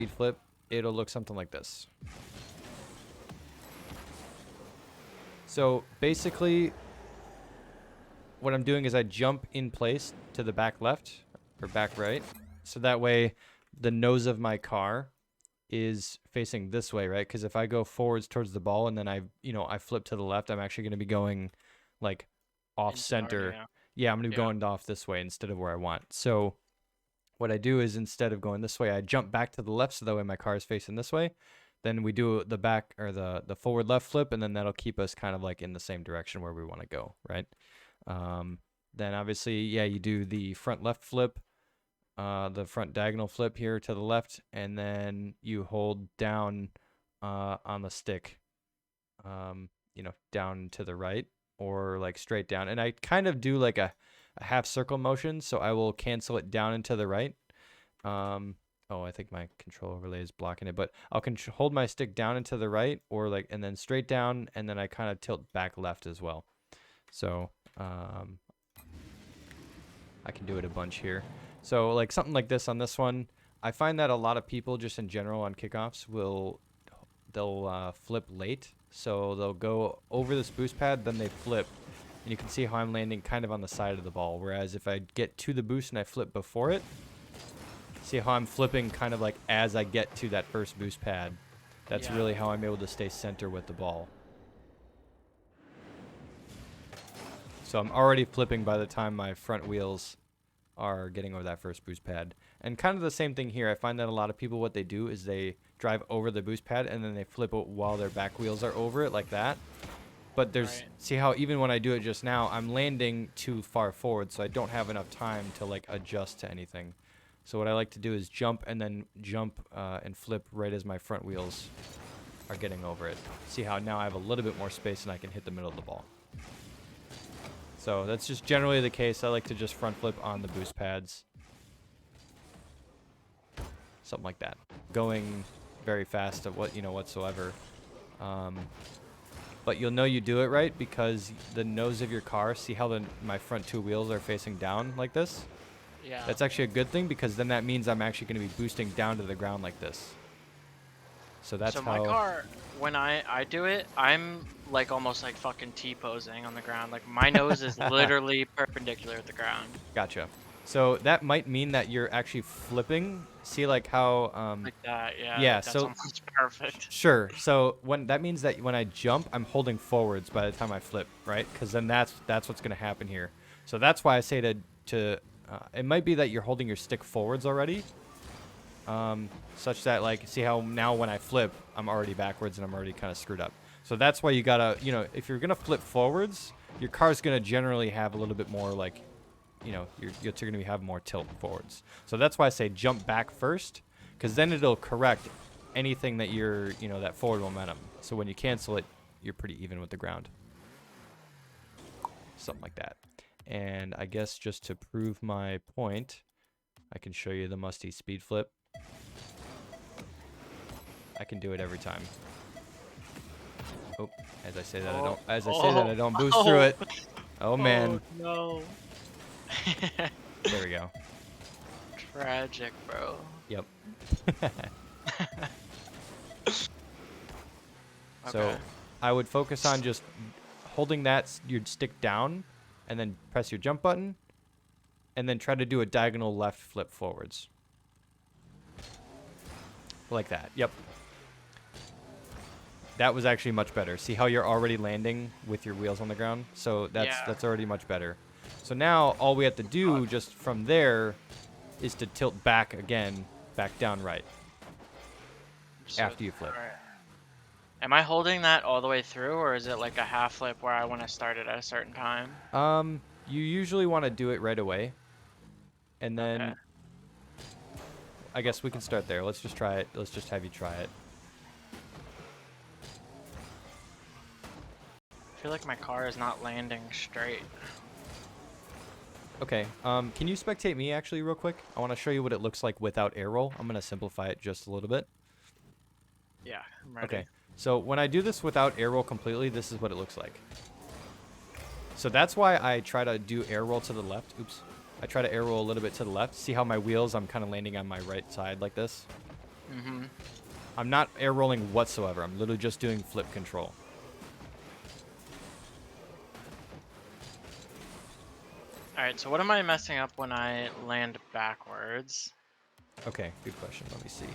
flip, it'll look something like this. So basically, what I'm doing is I jump in place to the back left or back right. So that way the nose of my car is facing this way, right? Because if I go forwards towards the ball and then I flip to the left, I'm actually going to be going like off center. Yeah, I'm going to be going off this way instead of where I want. So what I do is instead of going this way, I jump back to the left so that way my car is facing this way. Then we do the back or the forward left flip, and then that'll keep us kind of like in the same direction where we want to go, right? Then obviously, yeah, you do the front left flip, the front diagonal flip here to the left, and then you hold down on the stick, down to the right or like straight down. And I kind of do like a half circle motion, so I will cancel it down and to the right. Oh, I think my control overlay is blocking it, but I'll hold my stick down and to the right or like, and then straight down, and then I kind of tilt back left as well. So I can do it a bunch here. So like something like this on this one, I find that a lot of people just in general on kickoffs they'll flip late. So they'll go over this boost pad, then they flip. And you can see how I'm landing kind of on the side of the ball. Whereas if I get to the boost and I flip before it, see how I'm flipping kind of like as I get to that first boost pad. That's really how I'm able to stay center with the ball. So I'm already flipping by the time my front wheels are getting over that first boost pad. And kind of the same thing here. I find that a lot of people, what they do is they drive over the boost pad and then they flip it while their back wheels are over it like that. But there's, see how even when I do it just now, I'm landing too far forward, so I don't have enough time to like adjust to anything. So what I like to do is jump and then jump and flip right as my front wheels are getting over it. See how now I have a little bit more space and I can hit the middle of the ball. So that's just generally the case. I like to just front flip on the boost pads. Something like that. Going very fast at whatsoever. But you'll know you do it right because the nose of your car, see how my front two wheels are facing down like this? Yeah. That's actually a good thing because then that means I'm actually going to be boosting down to the ground like this. So that's how... So my car, when I do it, I'm like almost like fucking T-posing on the ground. Like my nose is literally perpendicular to the ground. Gotcha. So that might mean that you're actually flipping. See like how... like that, yeah. Yeah, that's so... almost perfect. Sure. So that means that when I jump, I'm holding forwards by the time I flip, right? Because then that's what's going to happen here. So that's why I say to it might be that you're holding your stick forwards already, such that like, see how now when I flip, I'm already backwards and I'm already kind of screwed up. So that's why you gotta, if you're gonna flip forwards, your car's gonna generally have a little bit more like, you're gonna have more tilt forwards. So that's why I say jump back first, because then it'll correct anything that you're, that forward momentum. So when you cancel it, you're pretty even with the ground. Something like that. And I guess just to prove my point, I can show you the musty speed flip. I can do it every time. Oh, as I say that I don't boost through it. Oh man. Oh, no. There we go. Tragic, bro. Yep. So Okay. I would focus on just holding your stick down and then press your jump button and then try to do a diagonal left flip forwards. Like that. Yep. That was actually much better. See how you're already landing with your wheels on the ground? So that's already much better. So now all we have to do just from there is to tilt back again, back down right. After you flip. Right. Am I holding that all the way through, or is it like a half flip where I want to start it at a certain time? You usually want to do it right away. And then I guess we can start there. Let's just try it. Let's just have you try it. I feel like my car is not landing straight. Okay. Can you spectate me actually real quick? I want to show you what it looks like without air roll. I'm going to simplify it just a little bit. Yeah, I'm ready. Okay. So when I do this without air roll completely, this is what it looks like. So that's why I try to do air roll to the left. Oops. I try to air roll a little bit to the left. See how my wheels, I'm kind of landing on my right side like this. Mm-hmm. I'm not air rolling whatsoever. I'm literally just doing flip control. Alright, so what am I messing up when I land backwards? Okay, good question. Let me see.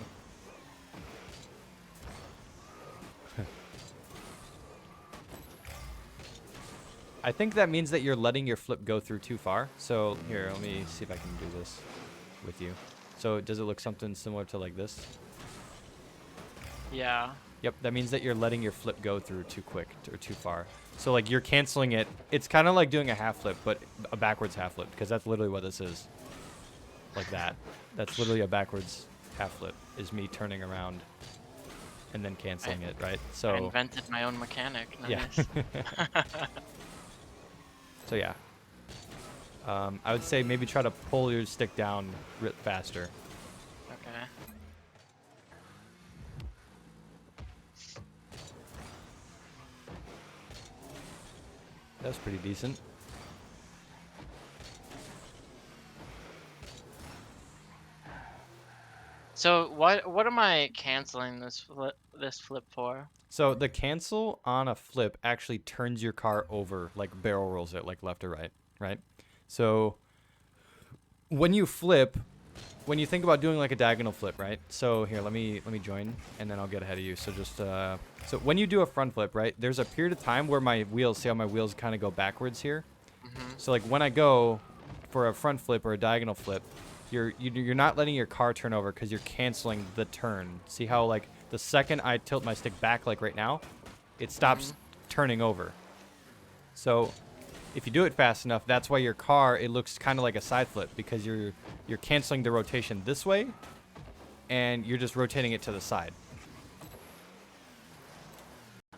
I think that means that you're letting your flip go through too far. So here, let me see if I can do this with you. So does it look something similar to like this? Yeah. Yep, that means that you're letting your flip go through too quick or too far. So like you're canceling it. It's kind of like doing a half flip, but a backwards half flip, because that's literally what this is. Like that. That's literally a backwards half flip, is me turning around and then canceling it, right? I So invented my own mechanic. yeah. Nice. So yeah. I would say maybe try to pull your stick down faster. Okay. That's pretty decent. So what am I canceling this flip for? So the cancel on a flip actually turns your car over, like barrel rolls it, like left or right, right? So when you flip, when you think about doing like a diagonal flip, right? So here, let me join, and then I'll get ahead of you. So just so when you do a front flip, right? There's a period of time where my wheels, see how my wheels kind of go backwards here. Mm-hmm. So like when I go for a front flip or a diagonal flip, you're not letting your car turn over because you're canceling the turn. See how like the second I tilt my stick back, like right now, it stops turning over. So if you do it fast enough, that's why your car, it looks kind of like a side flip, because you're canceling the rotation this way and you're just rotating it to the side.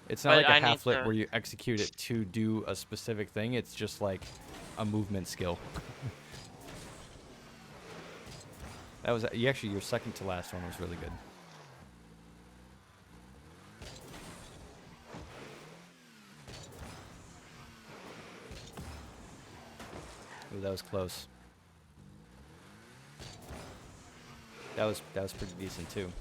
It's not But like a I half need flip to. where you execute it to do a specific thing. It's just like a movement skill. That was actually your second to last one was really good. Ooh, that was close. That was pretty decent too.